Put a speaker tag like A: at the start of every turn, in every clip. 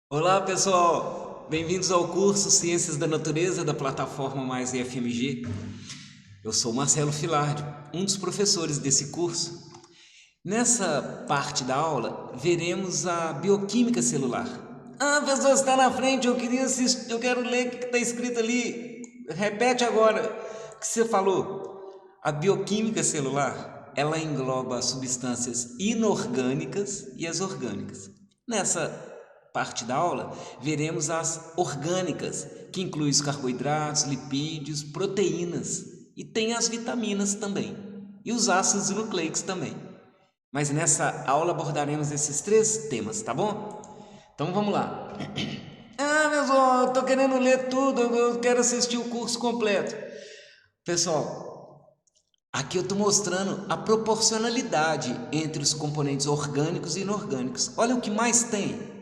A: Olá, pessoal! Bem-vindos ao curso Ciências da Natureza da plataforma Mais IFMG. Eu sou Marcelo Filardi, um dos professores desse curso. Nessa parte da aula, veremos a bioquímica celular. Ah, pessoal, está na frente, eu queria assistir, eu quero ler o que está escrito ali. Repete agora o que você falou. A bioquímica celular, ela engloba as substâncias inorgânicas e as orgânicas. Nessa parte da aula, veremos as orgânicas, que incluem os carboidratos, lipídios, proteínas e tem as vitaminas também, e os ácidos nucleicos também. Mas nessa aula abordaremos esses três temas, tá bom? Então vamos lá. Ah, pessoal, eu tô querendo ler tudo, eu quero assistir o curso completo. Pessoal, aqui eu estou mostrando a proporcionalidade entre os componentes orgânicos e inorgânicos. Olha o que mais tem.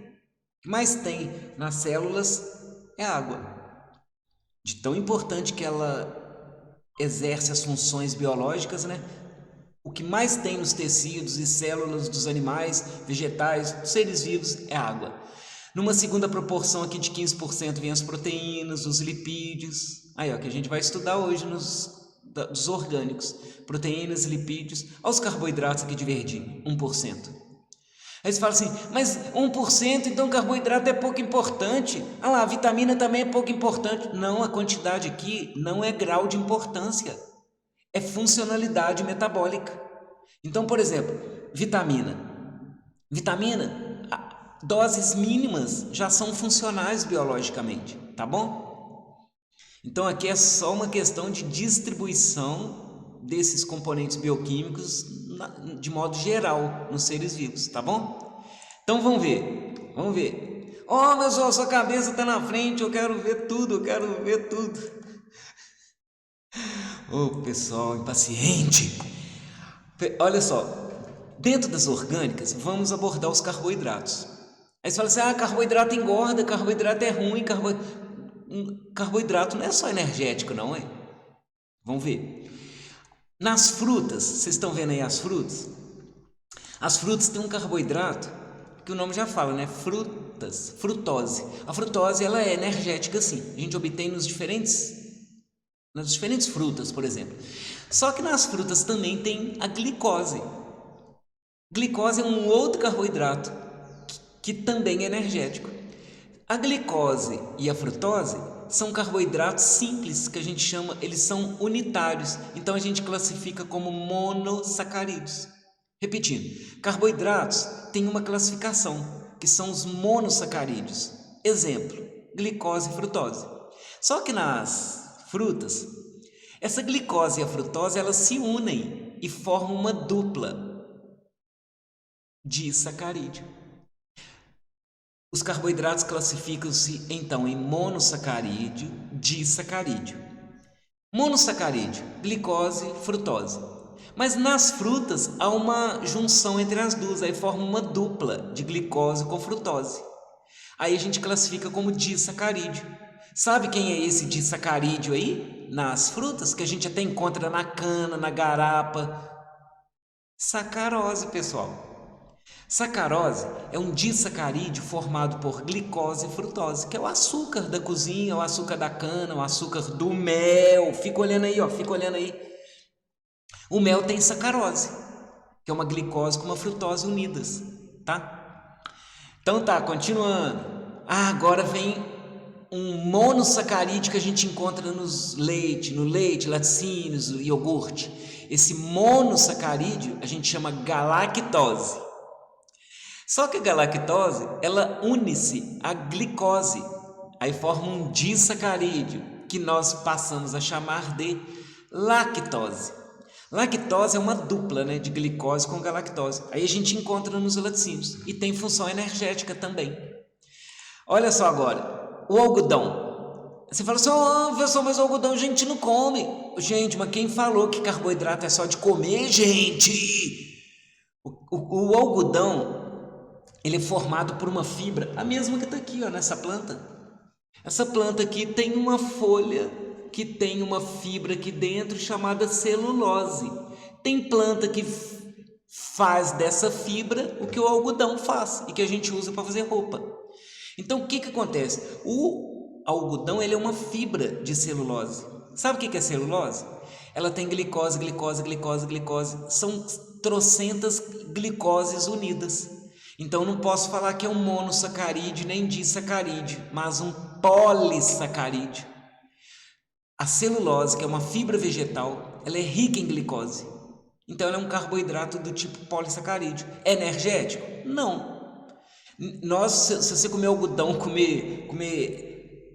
A: O que mais tem nas células é água. De tão importante que ela exerce as funções biológicas, né? O que mais tem nos tecidos e células dos animais, vegetais, dos seres vivos é água. Numa segunda proporção aqui de 15% vem as proteínas, os lipídios. Aí, ó, que a gente vai estudar hoje dos orgânicos. Proteínas, lipídios. Olha os carboidratos aqui de verdinho, 1%. Aí você fala assim, mas 1%, então carboidrato é pouco importante. Ah lá, a vitamina também é pouco importante. Não, a quantidade aqui não é grau de importância. É funcionalidade metabólica. Então, por exemplo, vitamina. Vitamina, doses mínimas já são funcionais biologicamente, tá bom? Então aqui é só uma questão de distribuição desses componentes bioquímicos de modo geral nos seres vivos, tá bom? Então vamos ver, vamos ver. Oh, mas sua cabeça está na frente, eu quero ver tudo, eu quero ver tudo. Ô, pessoal impaciente. Olha só, dentro das orgânicas, vamos abordar os carboidratos. Aí você fala assim, carboidrato engorda, carboidrato é ruim, carboidrato não é só energético, não é? Vamos ver. Nas frutas, vocês estão vendo aí as frutas? As frutas têm um carboidrato, que o nome já fala, né? Frutas, frutose. A frutose, ela é energética sim. A gente obtém nas diferentes frutas, por exemplo. Só que nas frutas também tem a glicose. Glicose é um outro carboidrato que também é energético. A glicose e a frutose são carboidratos simples que a gente chama, eles são unitários, então a gente classifica como monossacarídeos. Repetindo, carboidratos têm uma classificação, que são os monossacarídeos. Exemplo, glicose e frutose. Só que nas frutas, essa glicose e a frutose elas se unem e formam uma dupla disacarídeo. Os carboidratos classificam-se então em monossacarídeo, disacarídeo. Monossacarídeo, glicose, frutose. Mas nas frutas há uma junção entre as duas, aí forma uma dupla de glicose com frutose. Aí a gente classifica como disacarídeo. Sabe quem é esse disacarídeo aí? Nas frutas, que a gente até encontra na cana, na garapa. Sacarose, pessoal. Sacarose é um disacarídeo formado por glicose e frutose, que é o açúcar da cozinha, o açúcar da cana, o açúcar do mel. Fica olhando aí, ó, fica olhando aí. O mel tem sacarose, que é uma glicose com uma frutose unidas, tá? Então tá, continuando. Agora vem um monossacarídeo que a gente encontra no leite, laticínios, iogurte. Esse monossacarídeo a gente chama galactose. Só que a galactose, ela une-se à glicose, aí forma um disacarídeo, que nós passamos a chamar de lactose. Lactose é uma dupla, né, de glicose com galactose. Aí a gente encontra nos laticínios e tem função energética também. Olha só agora, o algodão. Você fala assim, professor, mas o algodão a gente não come. Gente, mas quem falou que carboidrato é só de comer, gente? O algodão, ele é formado por uma fibra, a mesma que está aqui, ó, nessa planta. Essa planta aqui tem uma folha que tem uma fibra aqui dentro chamada celulose. Tem planta que faz dessa fibra o que o algodão faz e que a gente usa para fazer roupa. Então, o que que acontece? O algodão, ele é uma fibra de celulose. Sabe o que que é celulose? Ela tem glicose, glicose, glicose, glicose. São trocentas glicoses unidas. Então, não posso falar que é um monossacarídeo nem disacarídeo, mas um polissacarídeo. A celulose, que é uma fibra vegetal, ela é rica em glicose. Então, ela é um carboidrato do tipo polissacarídeo. É energético? Não. Se você comer algodão, comer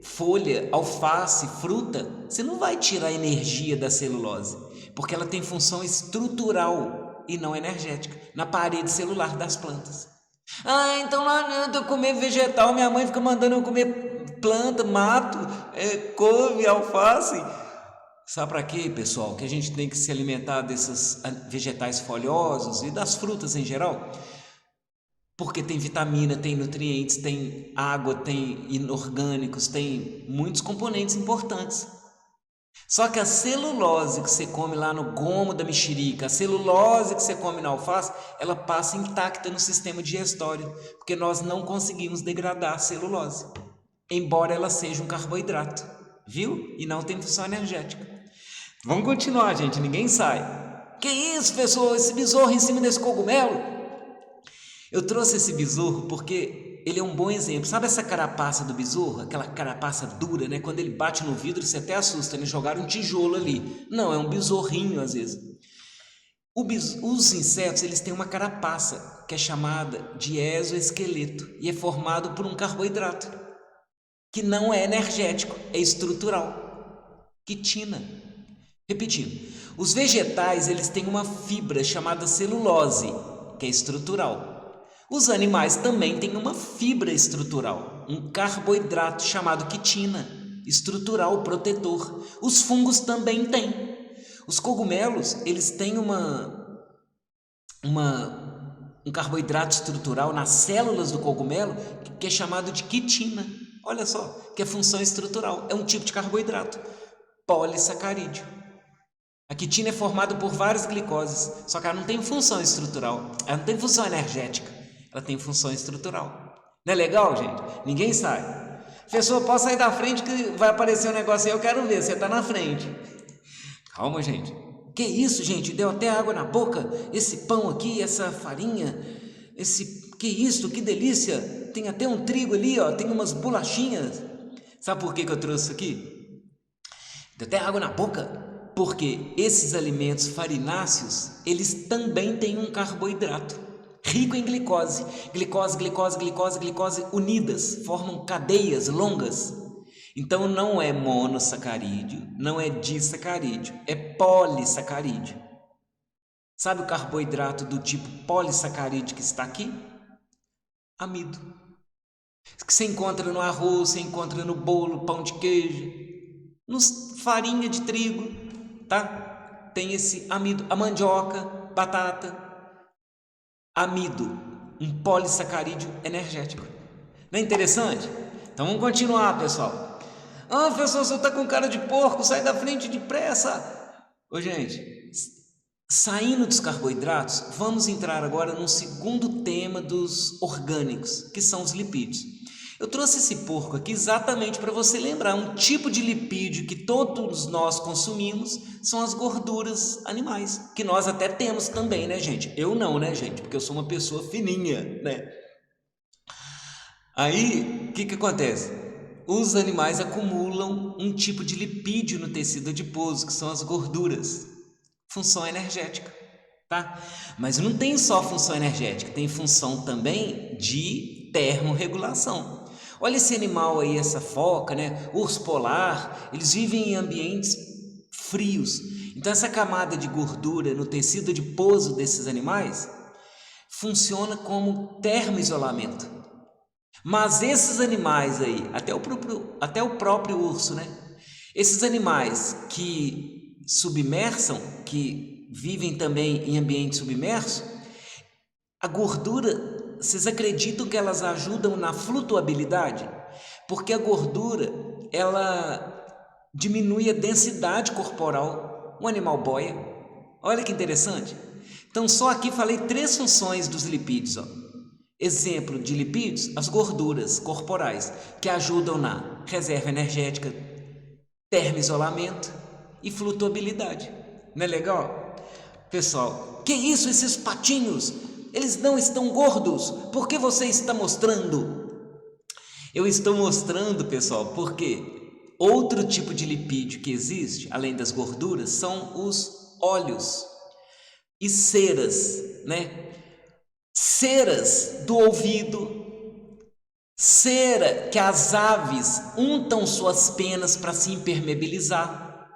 A: folha, alface, fruta, você não vai tirar a energia da celulose, porque ela tem função estrutural e não energética, na parede celular das plantas. Ah, então não adianta eu comer vegetal, minha mãe fica mandando eu comer planta, mato, couve, alface. Sabe para quê, pessoal? Que a gente tem que se alimentar desses vegetais folhosos e das frutas em geral? Porque tem vitamina, tem nutrientes, tem água, tem inorgânicos, tem muitos componentes importantes. Só que a celulose que você come lá no gomo da mexerica, a celulose que você come na alface, ela passa intacta no sistema digestório, porque nós não conseguimos degradar a celulose, embora ela seja um carboidrato, viu? E não tem função energética. Vamos continuar, gente, ninguém sai. Que isso, pessoal? Esse besouro em cima desse cogumelo? Eu trouxe esse besouro porque ele é um bom exemplo. Sabe essa carapaça do besouro? Aquela carapaça dura, né? Quando ele bate no vidro, você até assusta, né? Jogaram um tijolo ali. Não, é um besorrinho às vezes. Os insetos, eles têm uma carapaça que é chamada de exoesqueleto e é formado por um carboidrato que não é energético, é estrutural. Quitina. Repetindo, os vegetais, eles têm uma fibra chamada celulose, que é estrutural. Os animais também têm uma fibra estrutural, um carboidrato chamado quitina, estrutural, protetor. Os fungos também têm. Os cogumelos, eles têm um carboidrato estrutural nas células do cogumelo que é chamado de quitina. Olha só, que é função estrutural, é um tipo de carboidrato, polissacarídeo. A quitina é formada por várias glicoses, só que ela não tem função estrutural, ela não tem função energética. Ela tem função estrutural. Não é legal, gente? Ninguém sai. Professor, posso sair da frente que vai aparecer um negócio aí, eu quero ver, você está na frente. Calma, gente. Que isso, gente? Deu até água na boca. Esse pão aqui, essa farinha, que isso, que delícia. Tem até um trigo ali, ó, tem umas bolachinhas. Sabe por que eu trouxe isso aqui? Deu até água na boca. Porque esses alimentos farináceos, eles também têm um carboidrato rico em glicose. Glicose, glicose, glicose, glicose unidas, formam cadeias longas. Então não é monossacarídeo, não é disacarídeo, é polissacarídeo. Sabe o carboidrato do tipo polissacarídeo que está aqui? Amido. Que você encontra no arroz, você encontra no bolo, pão de queijo, farinha de trigo, tá? Tem esse amido, a mandioca, batata. Amido, um polissacarídeo energético. Não é interessante? Então vamos continuar, pessoal. Ah, professor, você está com cara de porco, sai da frente depressa. Ô, gente, saindo dos carboidratos, vamos entrar agora no segundo tema dos orgânicos, que são os lipídios. Eu trouxe esse porco aqui exatamente para você lembrar, um tipo de lipídio que todos nós consumimos são as gorduras animais, que nós até temos também, né, gente? Eu não, né, gente? Porque eu sou uma pessoa fininha, né? Aí, o que acontece? Os animais acumulam um tipo de lipídio no tecido adiposo, que são as gorduras. Função energética, tá? Mas não tem só função energética, tem função também de termorregulação. Olha esse animal aí, essa foca, né? Urso polar, eles vivem em ambientes frios. Então essa camada de gordura no tecido adiposo desses animais funciona como termoisolamento. Mas esses animais aí, até o próprio urso, né? Esses animais que submersam, que vivem também em ambiente submerso, a gordura, vocês acreditam que elas ajudam na flutuabilidade? Porque a gordura, ela diminui a densidade corporal. Um animal boia. Olha que interessante. Então, só aqui falei 3 funções dos lipídios. Ó. Exemplo de lipídios, as gorduras corporais, que ajudam na reserva energética, termoisolamento e flutuabilidade. Não é legal? Pessoal, que isso, esses patinhos? Eles não estão gordos. Por que você está mostrando? Eu estou mostrando, pessoal, porque outro tipo de lipídio que existe, além das gorduras, são os óleos e ceras, né? Ceras do ouvido, cera que as aves untam suas penas para se impermeabilizar.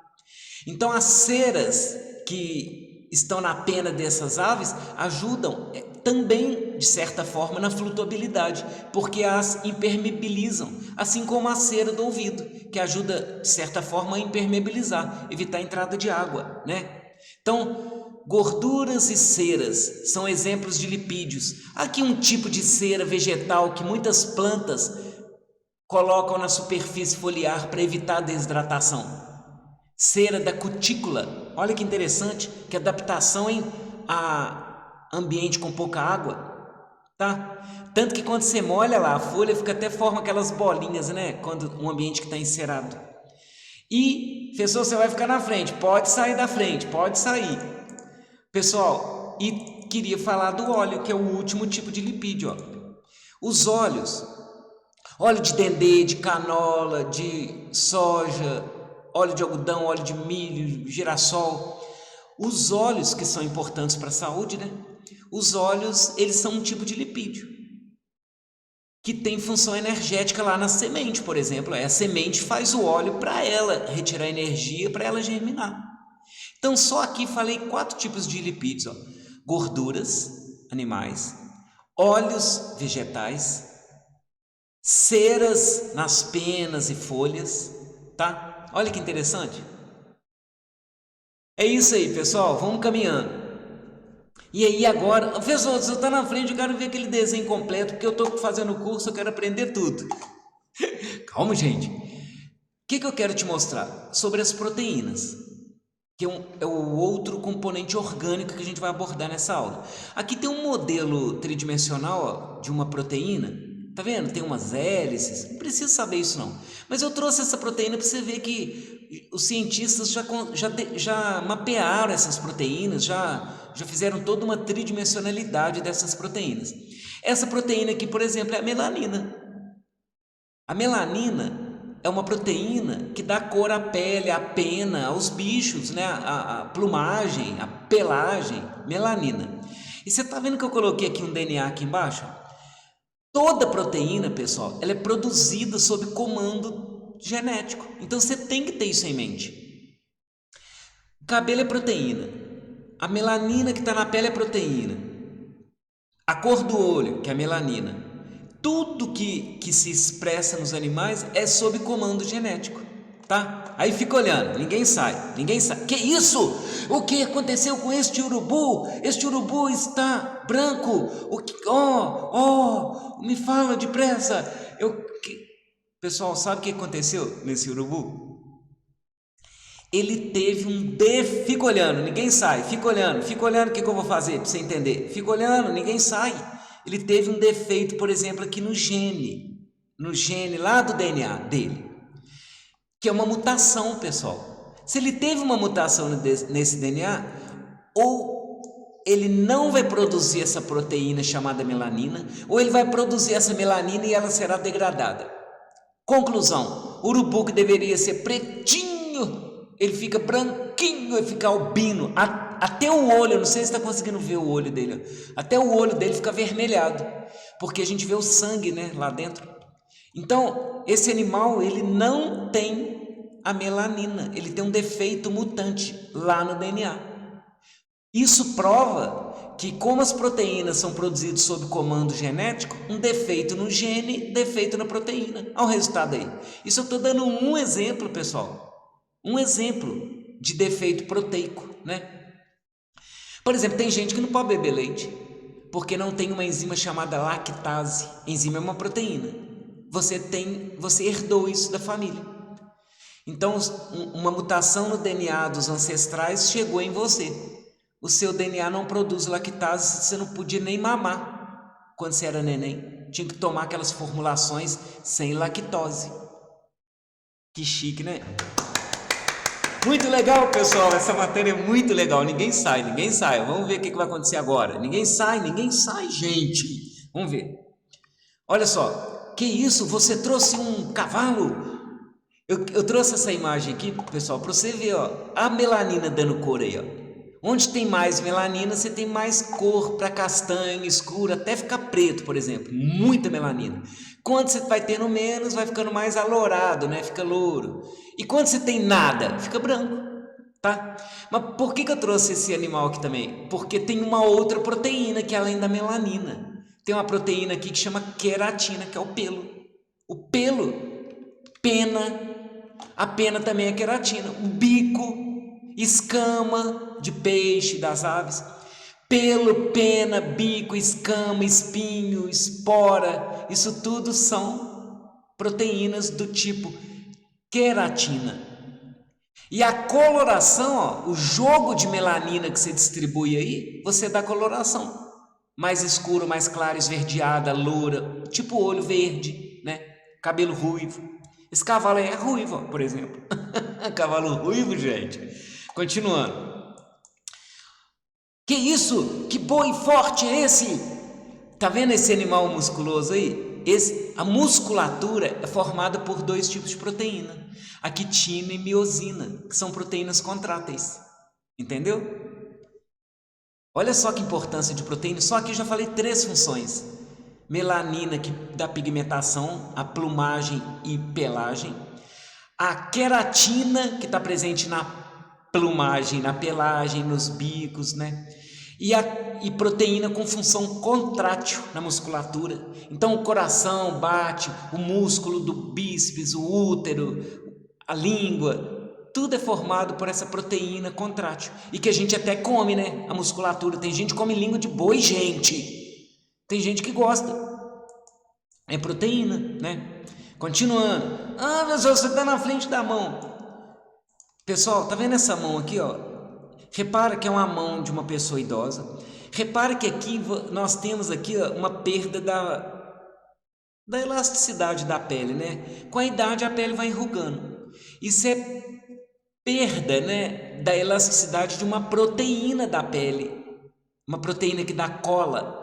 A: Então as ceras que estão na pena dessas aves ajudam também, de certa forma, na flutuabilidade, porque as impermeabilizam, assim como a cera do ouvido, que ajuda, de certa forma, a impermeabilizar, evitar a entrada de água, né? Então, gorduras e ceras são exemplos de lipídios. Aqui um tipo de cera vegetal que muitas plantas colocam na superfície foliar para evitar a desidratação. Cera da cutícula. Olha que interessante, que adaptação a ambiente com pouca água, tá? Tanto que quando você molha lá a folha, fica até forma aquelas bolinhas, né? Quando um ambiente que está encerado. E, pessoal, você vai ficar na frente, pode sair da frente, pode sair. Pessoal, e queria falar do óleo, que é o último tipo de lipídio, ó. Os óleos, óleo de dendê, de canola, de soja, óleo de algodão, óleo de milho, girassol. Os óleos que são importantes para a saúde, né? Os óleos, eles são um tipo de lipídio que tem função energética lá na semente, por exemplo. A semente faz o óleo para ela retirar energia, para ela germinar. Então, só aqui falei 4 tipos de lipídios, ó. Gorduras animais, óleos vegetais, ceras nas penas e folhas, tá? Olha que interessante. É isso aí, pessoal, vamos caminhando. E aí agora, pessoal, você está na frente, eu quero ver aquele desenho completo, porque eu estou fazendo o curso, eu quero aprender tudo. Calma, gente. O que eu quero te mostrar? Sobre as proteínas, que é o outro componente orgânico que a gente vai abordar nessa aula. Aqui tem um modelo tridimensional, ó, de uma proteína. Tá vendo? Tem umas hélices. Não precisa saber isso não. Mas eu trouxe essa proteína para você ver que os cientistas já mapearam essas proteínas, já fizeram toda uma tridimensionalidade dessas proteínas. Essa proteína aqui, por exemplo, é a melanina. A melanina é uma proteína que dá cor à pele, à pena, aos bichos, né? A plumagem, a pelagem, melanina. E você está vendo que eu coloquei aqui um DNA aqui embaixo? Toda proteína, pessoal, ela é produzida sob comando genético. Então você tem que ter isso em mente. O cabelo é proteína. A melanina que está na pele é proteína. A cor do olho, que é a melanina. Tudo que se expressa nos animais é sob comando genético, tá? Aí fica olhando, ninguém sai. Que isso? O que aconteceu com este urubu? Este urubu está branco. Me fala depressa. Pessoal, sabe o que aconteceu nesse urubu? Ele teve fica olhando, ninguém sai. Fica olhando, o que eu vou fazer para você entender? Fica olhando, ninguém sai. Ele teve um defeito, por exemplo, aqui no gene lá do DNA dele, que é uma mutação, pessoal. Se ele teve uma mutação nesse DNA, ou ele não vai produzir essa proteína chamada melanina, ou ele vai produzir essa melanina e ela será degradada. Conclusão, o urubu que deveria ser pretinho, ele fica branquinho, ele fica albino. Até o olho, eu não sei se está conseguindo ver o olho dele, até o olho dele fica avermelhado, porque a gente vê o sangue, né, lá dentro. Então, esse animal, ele não tem a melanina, ele tem um defeito mutante lá no DNA. Isso prova que, como as proteínas são produzidas sob comando genético, um defeito no gene, defeito na proteína. Olha o resultado aí. Isso eu estou dando um exemplo, pessoal. Um exemplo de defeito proteico, né? Por exemplo, tem gente que não pode beber leite porque não tem uma enzima chamada lactase. Enzima é uma proteína. Você herdou isso da família. Então, uma mutação no DNA dos ancestrais chegou em você. O seu DNA não produz lactase, você não podia nem mamar quando você era neném. Tinha que tomar aquelas formulações sem lactose. Que chique, né? Muito legal, pessoal. Essa matéria é muito legal. Ninguém sai. Vamos ver o que vai acontecer agora. Ninguém sai, gente. Vamos ver. Olha só. Que isso? Você trouxe um cavalo? Eu trouxe essa imagem aqui, pessoal, para você ver, ó, a melanina dando cor aí, ó. Onde tem mais melanina, você tem mais cor para castanho, escuro, até ficar preto, por exemplo. Muita melanina. Quando você vai tendo menos, vai ficando mais alourado, né? Fica louro. E quando você tem nada, fica branco, tá? Mas por que eu trouxe esse animal aqui também? Porque tem uma outra proteína que é além da melanina. Tem uma proteína aqui que chama queratina, que é o pelo. O pelo, pena. A pena também é queratina. O bico, escama de peixe, das aves. Pelo, pena, bico, escama, espinho, espora. Isso tudo são proteínas do tipo queratina. E a coloração, ó, o jogo de melanina que você distribui aí, você dá coloração. Mais escuro, mais claro, esverdeada, loura, tipo olho verde, né? Cabelo ruivo. Esse cavalo aí é ruivo, ó, por exemplo. Cavalo ruivo, gente. Continuando. Que isso? Que boi forte é esse? Tá vendo esse animal musculoso aí? A musculatura é formada por dois tipos de proteína. A quitina e miosina, que são proteínas contráteis. Entendeu? Olha só que importância de proteína. Só aqui eu já falei 3 funções. Melanina, que dá pigmentação, a plumagem e pelagem. A queratina, que está presente na plumagem, na pelagem, nos bicos, né? E proteína com função contrátil na musculatura. Então o coração bate, o músculo do bíceps, o útero, a língua, tudo é formado por essa proteína contrátil. E que a gente até come, né? A musculatura. Tem gente que come língua de boi, gente. Tem gente que gosta. É proteína, né? Continuando. Ah, mas você está na frente da mão. Pessoal, tá vendo essa mão aqui, ó? Repara que é uma mão de uma pessoa idosa. Repara que aqui nós temos aqui, ó, uma perda da elasticidade da pele, né? Com a idade a pele vai enrugando. Isso é perda, né, da elasticidade de uma proteína da pele. Uma proteína que dá cola.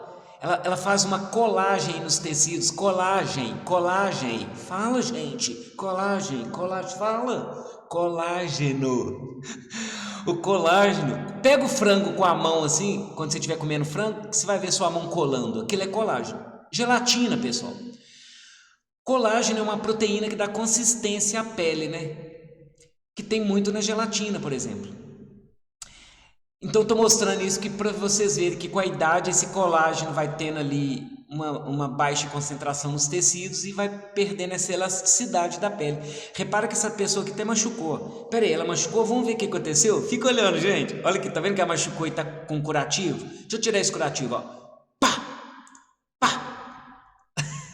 A: Ela faz uma colagem nos tecidos. Colagem. Fala, gente. Colagem. Fala. Colágeno. O colágeno. Pega o frango com a mão assim, quando você estiver comendo frango, que você vai ver sua mão colando. Aquilo é colágeno. Gelatina, pessoal. Colágeno é uma proteína que dá consistência à pele, né? Que tem muito na gelatina, por exemplo. Então estou mostrando isso para vocês verem que com a idade esse colágeno vai tendo ali uma baixa concentração nos tecidos e vai perdendo essa elasticidade da pele. Repara que essa pessoa aqui até machucou. Pera aí, ela machucou? Vamos ver o que aconteceu? Fica olhando, gente. Olha aqui, tá vendo que ela machucou e tá com curativo? Deixa eu tirar esse curativo, ó. Pá!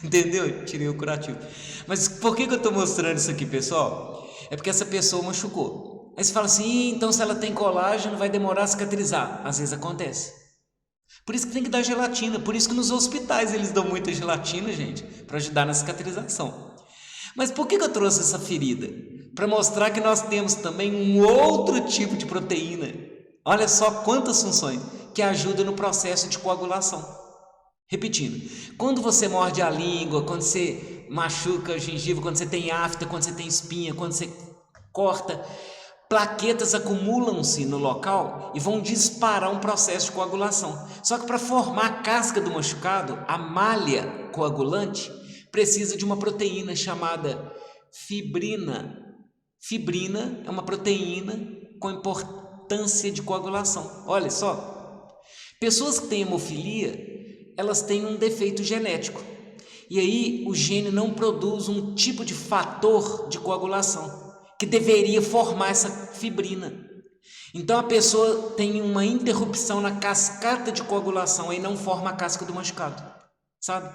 A: Entendeu? Tirei o curativo. Mas por que eu estou mostrando isso aqui, pessoal? É porque essa pessoa machucou. Aí você fala assim, então se ela tem colágeno vai demorar a cicatrizar. Às vezes acontece. Por isso que tem que dar gelatina. Por isso que nos hospitais eles dão muita gelatina, gente, para ajudar na cicatrização. Mas por que eu trouxe essa ferida? Para mostrar que nós temos também um outro tipo de proteína. Olha só quantas funções que ajudam no processo de coagulação. Repetindo, quando você morde a língua, quando você machuca a gengiva, quando você tem afta, quando você tem espinha, quando você corta, plaquetas acumulam-se no local e vão disparar um processo de coagulação. Só que para formar a casca do machucado, a malha coagulante, precisa de uma proteína chamada fibrina. Fibrina é uma proteína com importância de coagulação. Olha só, pessoas que têm hemofilia, elas têm um defeito genético. E aí o gene não produz um tipo de fator de coagulação que deveria formar essa fibrina. Então a pessoa tem uma interrupção na cascata de coagulação e não forma a casca do machucado, sabe?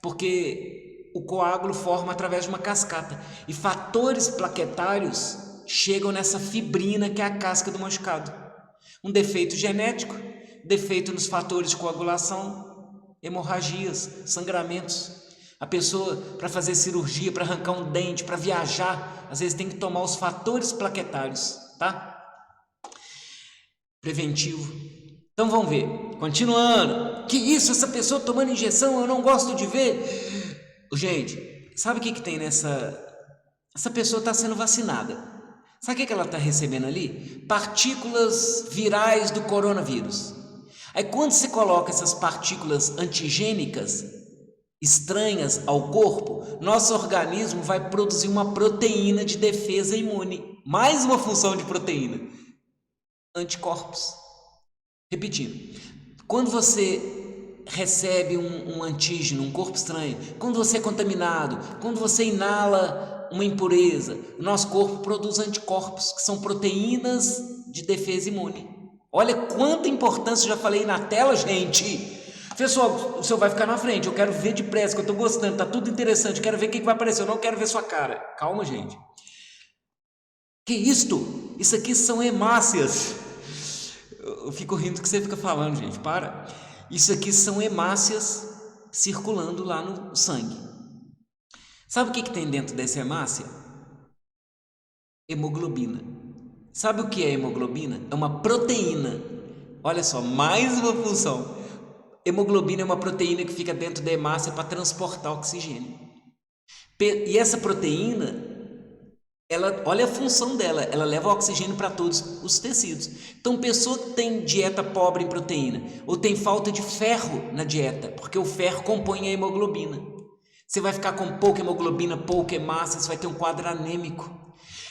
A: Porque o coágulo forma através de uma cascata e fatores plaquetários chegam nessa fibrina que é a casca do machucado. Um defeito genético, defeito nos fatores de coagulação, hemorragias, sangramentos. A pessoa, para fazer cirurgia, para arrancar um dente, para viajar, às vezes tem que tomar os fatores plaquetários, tá? Preventivo. Então vamos ver, continuando. Que isso, essa pessoa tomando injeção, eu não gosto de ver. Gente, sabe o que tem nessa... Essa pessoa está sendo vacinada. Sabe o que ela está recebendo ali? Partículas virais do coronavírus. Aí quando você coloca essas partículas antigênicas estranhas ao corpo, nosso organismo vai produzir uma proteína de defesa imune. Mais uma função de proteína: anticorpos. Repetindo, quando você recebe um antígeno, um corpo estranho, quando você é contaminado, quando você inala uma impureza, o nosso corpo produz anticorpos, que são proteínas de defesa imune. Olha quanta importância, eu já falei na tela, gente. Pessoal, o senhor vai ficar na frente, eu quero ver depressa, que eu estou gostando, tá tudo interessante, eu quero ver o que vai aparecer, eu não quero ver sua cara. Calma, gente. Que isto? Isso aqui são hemácias. Eu fico rindo que você fica falando, gente, para. Isso aqui são hemácias circulando lá no sangue. Sabe o que tem dentro dessa hemácia? Hemoglobina. Sabe o que é hemoglobina? É uma proteína. Olha só, mais uma função. Hemoglobina é uma proteína que fica dentro da hemácia para transportar oxigênio. E essa proteína, olha a função dela, ela leva oxigênio para todos os tecidos. Então, pessoa que tem dieta pobre em proteína, ou tem falta de ferro na dieta, porque o ferro compõe a hemoglobina. Você vai ficar com pouca hemoglobina, pouca hemácia, você vai ter um quadro anêmico.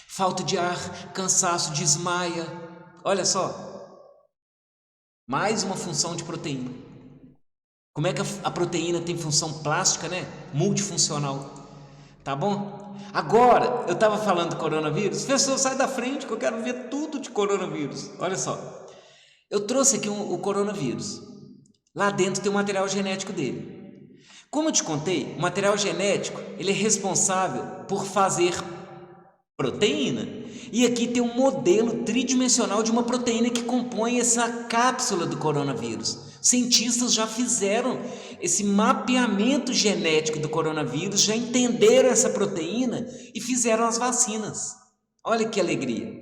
A: Falta de ar, cansaço, desmaia. Olha só, mais uma função de proteína. Como é que a proteína tem função plástica, né? Multifuncional. Tá bom? Agora, eu estava falando do coronavírus. Pessoal, sai da frente que eu quero ver tudo de coronavírus. Olha só. Eu trouxe aqui o coronavírus. Lá dentro tem o material genético dele. Como eu te contei, o material genético ele é responsável por fazer proteína. E aqui tem um modelo tridimensional de uma proteína que compõe essa cápsula do coronavírus. Cientistas já fizeram esse mapeamento genético do coronavírus, já entenderam essa proteína e fizeram as vacinas. Olha que alegria.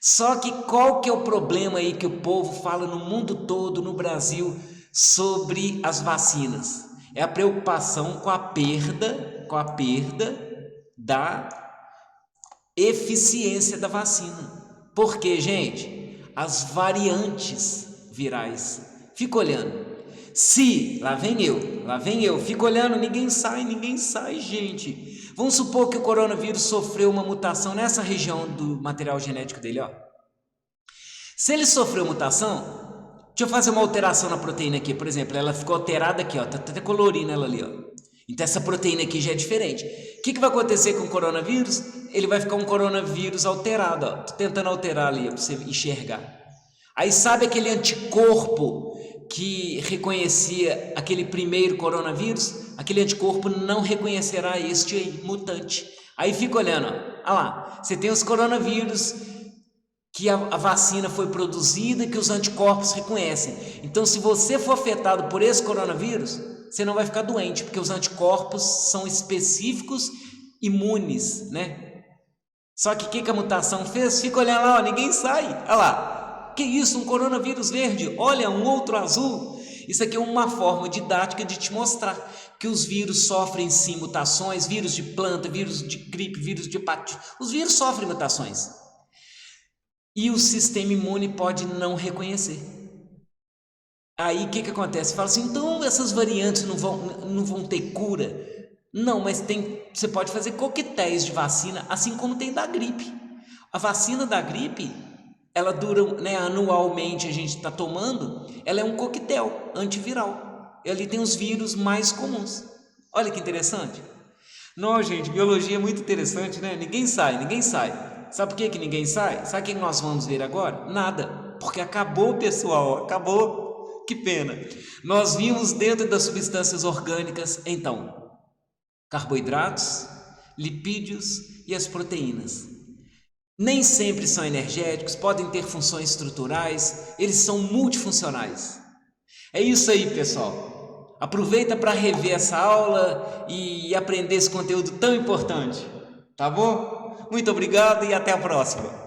A: Só que qual que é o problema aí que o povo fala no mundo todo, no Brasil, sobre as vacinas? É a preocupação com a perda da eficiência da vacina. Porque, gente, as variantes virais. Fica olhando. Lá vem eu, fico olhando, ninguém sai, gente. Vamos supor que o coronavírus sofreu uma mutação nessa região do material genético dele, ó. Se ele sofreu mutação, deixa eu fazer uma alteração na proteína aqui, por exemplo, ela ficou alterada aqui, ó, tá até colorindo ela ali, ó. Então essa proteína aqui já é diferente. O que vai acontecer com o coronavírus? Ele vai ficar um coronavírus alterado, ó. Tô tentando alterar ali para você enxergar. Aí sabe aquele anticorpo que reconhecia aquele primeiro coronavírus? Aquele anticorpo não reconhecerá este aí, mutante. Aí fica olhando, ó. Olha lá, você tem os coronavírus que a vacina foi produzida e que os anticorpos reconhecem. Então, se você for afetado por esse coronavírus, você não vai ficar doente, porque os anticorpos são específicos, imunes, né? Só que o que a mutação fez? Fica olhando lá, ó, ninguém sai. Olha lá, que isso, um coronavírus verde, olha, um outro azul. Isso aqui é uma forma didática de te mostrar que os vírus sofrem sim mutações, vírus de planta, vírus de gripe, vírus de hepatite. Os vírus sofrem mutações. E o sistema imune pode não reconhecer. Aí o que acontece? Fala assim, então essas variantes não vão ter cura? Não, mas você pode fazer coquetéis de vacina, assim como tem da gripe. A vacina da gripe, ela dura, né, anualmente a gente está tomando, ela é um coquetel antiviral. E ali tem os vírus mais comuns. Olha que interessante. Não, gente, biologia é muito interessante, né? Ninguém sai. Sabe por que ninguém sai? Sabe o que nós vamos ver agora? Nada, porque acabou, pessoal, acabou. Que pena. Nós vimos dentro das substâncias orgânicas, então, carboidratos, lipídios e as proteínas. Nem sempre são energéticos, podem ter funções estruturais, eles são multifuncionais. É isso aí, pessoal. Aproveita para rever essa aula e aprender esse conteúdo tão importante, tá bom? Muito obrigado e até a próxima.